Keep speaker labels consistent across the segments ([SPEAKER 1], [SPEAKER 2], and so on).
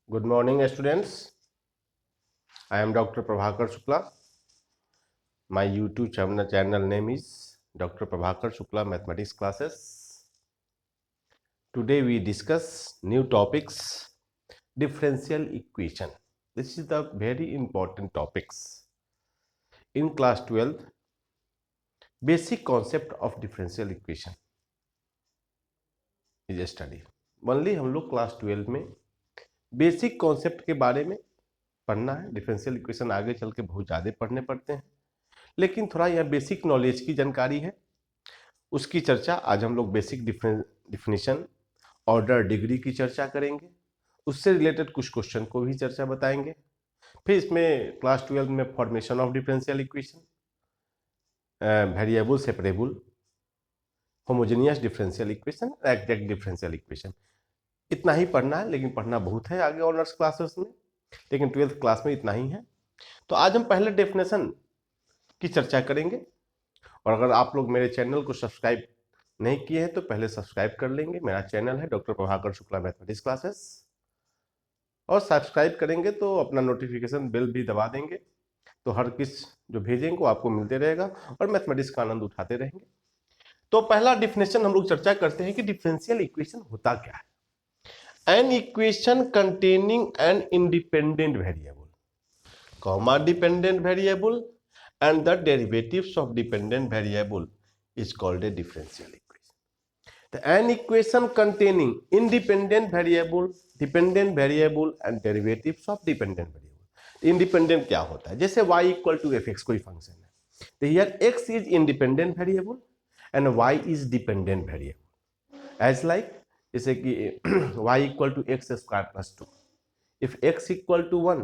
[SPEAKER 1] Good morning, students. I am Dr. Prabhakar Shukla. My YouTube channel name is Dr. Prabhakar Shukla Mathematics Classes. Today we discuss new topics, differential equation. This is the very important topics. In class 12, basic concept of differential equation is studied. Only हम लोग class 12 में basic concept के बारे में पढ़ना है. Differential equation आगे चल के बहुत ज़्यादा पढ़ने पड़ते हैं, लेकिन थोड़ा यह बेसिक नॉलेज की जानकारी है, उसकी चर्चा आज हम लोग बेसिक डिफिनीशन, ऑर्डर, डिग्री की चर्चा करेंगे. उससे रिलेटेड कुछ क्वेश्चन को भी चर्चा बताएंगे. फिर इसमें क्लास 12 में formation of differential equation, variable separable, homogeneous differential equation, exact differential equation, इतना ही पढ़ना है. लेकिन पढ़ना बहुत है आगे ऑनर्स क्लासेस में, लेकिन 12th क्लास में इतना ही है. तो आज हम पहले डेफिनेशन की चर्चा करेंगे. और अगर आप लोग मेरे चैनल को सब्सक्राइब नहीं किए हैं तो पहले सब्सक्राइब कर लेंगे. मेरा चैनल है doctor Prabhakar Shukla mathematics classes, और सब्सक्राइब करेंगे तो अपना नोटिफिकेशन बेल भी दबा देंगे, तो हर किस जो भेजेंगे वो आपको मिलते रहेगा और मैथमेटिक्स का आनंद उठाते रहेंगे. तो पहला डिफिनेशन हम लोग चर्चा करते हैं कि डिफरेंशियल इक्वेशन होता क्या है. An equation containing an independent variable, comma dependent variable and the derivatives of dependent variable is called a differential equation. The an equation containing independent variable, dependent variable and derivatives of dependent variable. Independent क्या होता है? जैसे y equal to fx कोई function है, तो here x is independent variable and y is dependent variable. As like जैसे कि y equal to x square plus 2. If x equal to 1,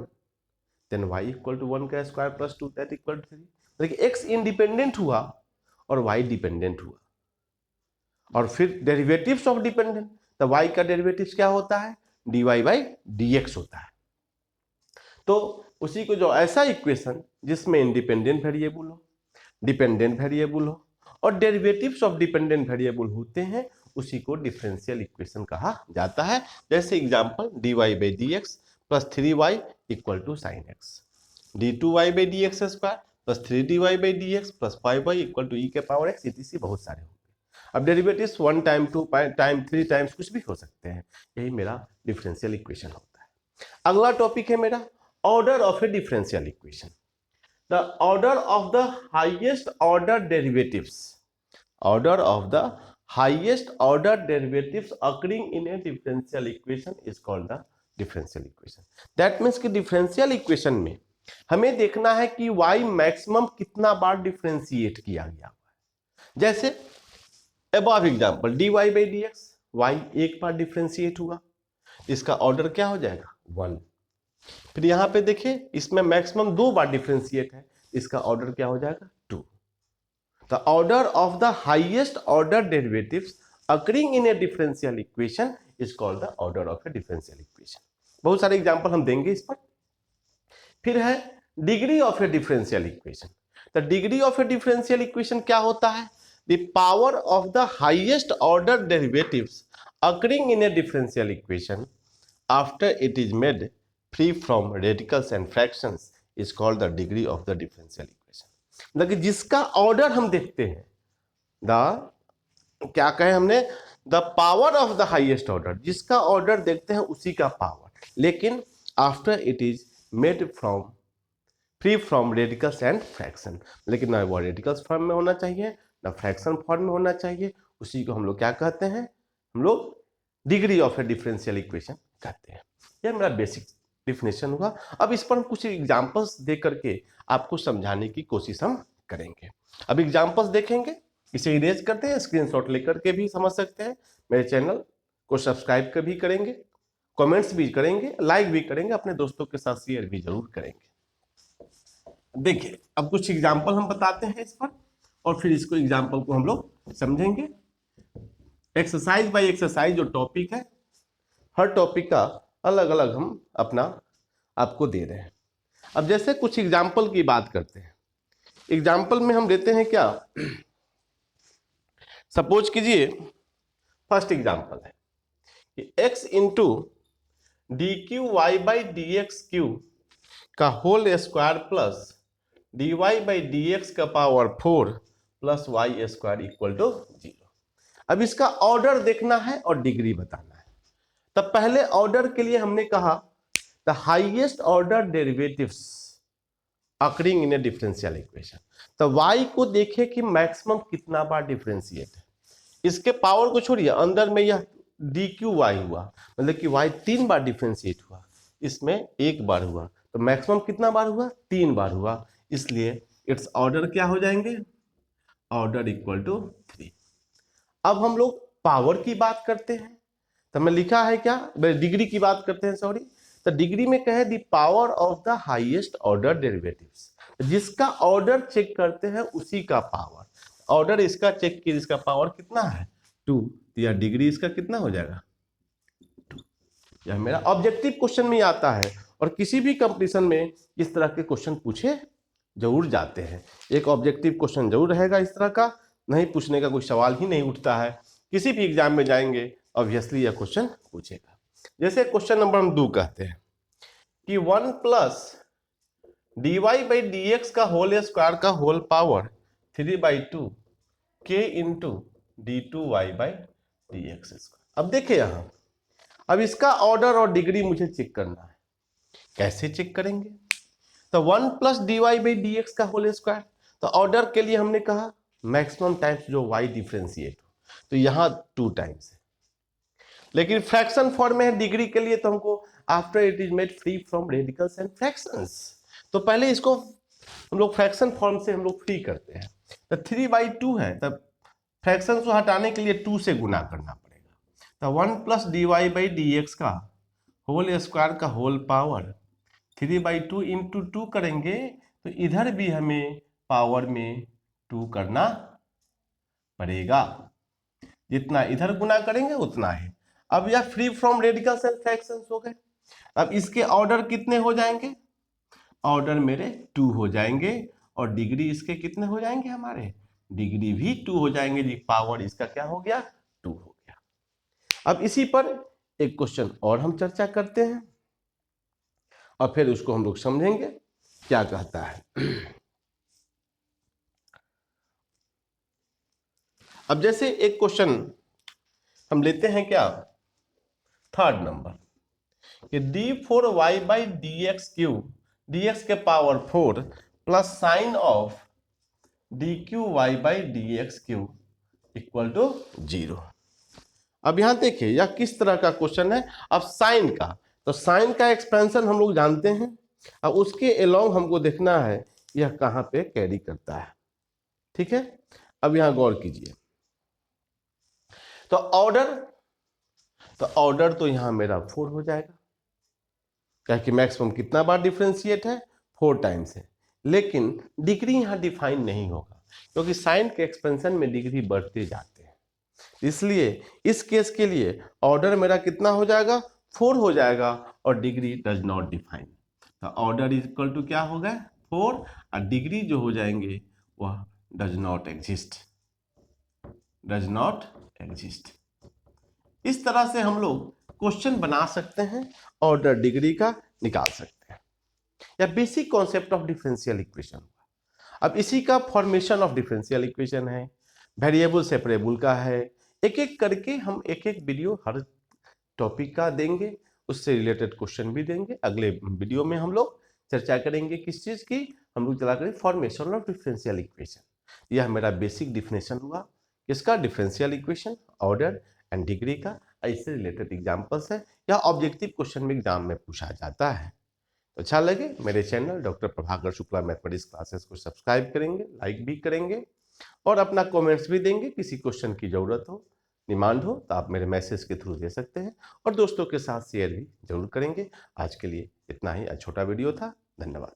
[SPEAKER 1] then y equal to 1 का square plus 2 that equal to 3. देखिए x independent हुआ और y dependent हुआ, और फिर derivatives of dependent, तो y का डेरिवेटिव्स क्या होता है? dy बाई dx होता है. तो उसी को जो ऐसा इक्वेशन जिसमें इंडिपेंडेंट वेरिएबल हो, डिपेंडेंट वेरिएबल हो और डेरिवेटिव्स ऑफ डिपेंडेंट वेरिएबल होते हैं, उसी को डिफरेंशियल इक्वेशन कहा जाता है. जैसे example dy by dx plus 3y equal to sine x, d2y by dx square plus 3dy by dx plus 5y equal to e के पावर x, इसी बहुत सारे होंगे. अब डेरिवेटिव्स 1 टाइम 2 टाइम 3 टाइम्स कुछ भी हो सकते हैं. यही मेरा डिफरेंशियल इक्वेशन होता है. अगला टॉपिक है मेरा order of A differential equation. The order of the highest order derivatives, order of the highest order derivatives occurring in a differential equation is called the differential equation. That means कि differential equation में हमें देखना है कि y maximum कितना बार differentiate किया गया है. जैसे above example dy by dx, y एक बार डिफरेंशिएट हुआ, इसका ऑर्डर क्या हो जाएगा? 1. फिर यहाँ पे देखिए इसमें मैक्सिमम 2 बार डिफरेंशिएट है, इसका ऑर्डर क्या हो जाएगा? 2. The order of the highest order derivatives occurring in a differential equation is called the order of a differential equation. बहुत सारे एग्जांपल हम देंगे इस पर. फिर है degree of A differential equation. The degree of A differential equation क्या होता है? The power of the highest order derivatives occurring in a differential equation after it is made free from radicals and fractions is called the degree of the differential equation. मतलब जिसका order हम देखते हैं, the क्या कहे हमने, the power of the highest order, जिसका order देखते हैं उसी का पावर, लेकिन after it is made from free from radicals and fraction, लेकिन ना वो रेडिकल्स फॉर्म में होना चाहिए ना फ्रैक्शन फॉर्म में होना चाहिए, उसी को हम लोग क्या कहते हैं? हम लोग degree of A differential equation कहते हैं. यह मेरा बेसिक डिफिनेशन हुआ. अब इस पर हम कुछ एग्जांपल्स दे करके आपको समझाने की कोशिश हम करेंगे. अब एग्जांपल्स देखेंगे, इसे इरेज करते हैं, स्क्रीनशॉट लेकर के भी समझ सकते हैं. मेरे चैनल को सब्सक्राइब कर भी करेंगे, कमेंट्स भी करेंगे, लाइक भी करेंगे, अपने दोस्तों के साथ शेयर भी जरूर करेंगे. देखिए अब कुछ एग्जांपल हम बताते हैं इस पर, और फिर इसको एग्जांपल को हम लोग समझेंगे. एक्सरसाइज बाय एक्सरसाइज जो टॉपिक है, हर टॉपिक का अलग अलग हम अपना आपको दे रहे हैं. अब जैसे कुछ एग्जाम्पल की बात करते हैं. एग्जाम्पल में हम देते हैं क्या, सपोज कीजिए फर्स्ट एग्जाम्पल है कि x into d q y by d x q का whole square plus d y by d x का power 4 plus y square equal to 0। अब इसका ऑर्डर देखना है और डिग्री बताना है। तब पहले ऑर्डर के लिए हमने कहा the highest order derivatives occurring in A differential equation. तो y को देखे कि मैक्सिमम कितना बार डिफरेंशिएट है। इसके पावर को छोड़िए, अंदर में यह डी क्यू वाई हुआ, मतलब कि y 3 बार डिफरेंशिएट हुआ, इसमें 1 बार हुआ, तो मैक्सिमम कितना बार हुआ? 3 बार हुआ। इसलिए इट्स ऑर्डर क्या हो जाएंगे? Order equal to 3। अब हम लोग पावर की बात करते हैं, तो मैं लिखा है क्या, डिग्री की बात करते हैं, सॉरी। तो डिग्री में कहे the power of the highest order derivatives, जिसका ऑर्डर चेक करते हैं उसी का पावर। ऑर्डर इसका चेक किया, इसका पावर कितना है? 2, या डिग्री इसका कितना हो जाएगा? 2। यह मेरा ऑब्जेक्टिव क्वेश्चन में आता है, और किसी भी कंपटीशन में इस तरह के क्वेश्चन पूछे जरूर जाते हैं। एक ऑब्जेक्टिव क्वेश्चन जरूर रहेगा इस तरह का, नहीं पूछने का कोई सवाल ही नहीं उठता है। किसी भी एग्जाम में जाएंगे ऑब्वियसली यह क्वेश्चन पूछेगा। जैसे क्वेश्चन नंबर हम 2 कहते हैं कि 1 plus d y by d x का होल स्क्वायर का होल पावर 3/2 के into d two y by d x square. अब देखिए यहां, अब इसका ऑर्डर और डिग्री मुझे चेक करना है। कैसे चेक करेंगे? तो 1 plus d y by d x का होल स्क्वायर, तो ऑर्डर के लिए हमने कहा मैक्सिमम टाइम्स जो y डिफरेंशिएट हो, तो यहां 2 टाइम्स है। लेकिन फ्रैक्शन फॉर्म में है डिग्री के लिए, तो हमको after it is made free from radicals and fractions, तो पहले इसको हम लोग फ्रैक्शन फॉर्म से हम लोग फ्री करते हैं। तो 3/2 है, तब फ्रैक्शन को हटाने के लिए 2 से गुना करना पड़ेगा। तो 1 plus d y by d x का होल स्क्वायर का होल पावर 3/2 इंटू 2 करेंगे, तो इधर भी हमें पावर में 2 करना पड़ेगा। जितना इधर गुना करेंगे उतना है। अब यह free from radicals and fractions हो गए। अब इसके ऑर्डर कितने हो जाएंगे? ऑर्डर मेरे 2 हो जाएंगे, और डिग्री इसके कितने हो जाएंगे? हमारे डिग्री भी 2 हो जाएंगे जी। पावर इसका क्या हो गया? 2 हो गया। अब इसी पर एक क्वेश्चन और हम चर्चा करते हैं, और फिर उसको हम लोग समझेंगे क्या कहता है। अब जैसे एक क्वेश्चन हम लेते हैं क्या, 3rd नंबर, कि d4y by d x q, d x के power 4 plus sine of d q y by d x q equal to 0। अब यहां देखिए यह किस तरह का क्वेश्चन है। अब साइन का, तो साइन का एक्सपेंशन हम लोग जानते हैं, अब उसके अलोंग हमको देखना है यह कहां पे कैरी करता है। ठीक है, अब यहां गौर कीजिए। तो ऑर्डर तो यहां मेरा 4 हो जाएगा, क्या कि मैक्सिमम कितना बार डिफरेंशिएट है? 4 टाइम्स है। लेकिन डिग्री यहां डिफाइन नहीं होगा, क्योंकि साइन के एक्सपेंशन में डिग्री बढ़ते जाते हैं। इसलिए इस केस के लिए ऑर्डर मेरा कितना हो जाएगा? 4 हो जाएगा, और डिग्री डज नॉट डिफाइन। तो ऑर्डर इक्वल टू क्या हो गया? 4, और डिग्री जो हो जाएंगे वह does not exist, does not exist. इस तरह से हम लोग क्वेश्चन बना सकते हैं, ऑर्डर डिग्री का निकाल सकते हैं। या basic concept of differential equation हुआ। अब इसी का फॉर्मेशन ऑफ डिफरेंशियल इक्वेशन है, वेरिएबल सेपरेबल का है। एक एक करके हम एक एक वीडियो हर टॉपिक का देंगे, उससे रिलेटेड क्वेश्चन भी देंगे। अगले वीडियो में हम लोग चर्चा करेंगे किस चीज की, हम लोग चला करेंगे फॉर्मेशन ऑफ डिफरेंशियल इक्वेशन। यह मेरा बेसिक डिफिनेशन हुआ किसका? Differential equation, order and degree का। इससे रिलेटेड एग्जांपल्स है, या ऑब्जेक्टिव क्वेश्चन में एग्जाम में पूछा जाता है। तो अच्छा लगे मेरे channel doctor Prabhakar Shukla mathematics classes को सब्सक्राइब करेंगे, लाइक भी करेंगे, और अपना कमेंट्स भी देंगे। किसी क्वेश्चन की जरूरत हो, डिमांड हो, तो आप मेरे मैसेज के थ्रू दे सकते हैं, और दोस्तों के साथ शेयर भी जरूर करेंगे। आज के लिए इतना ही, छोटा वीडियो था। धन्यवाद।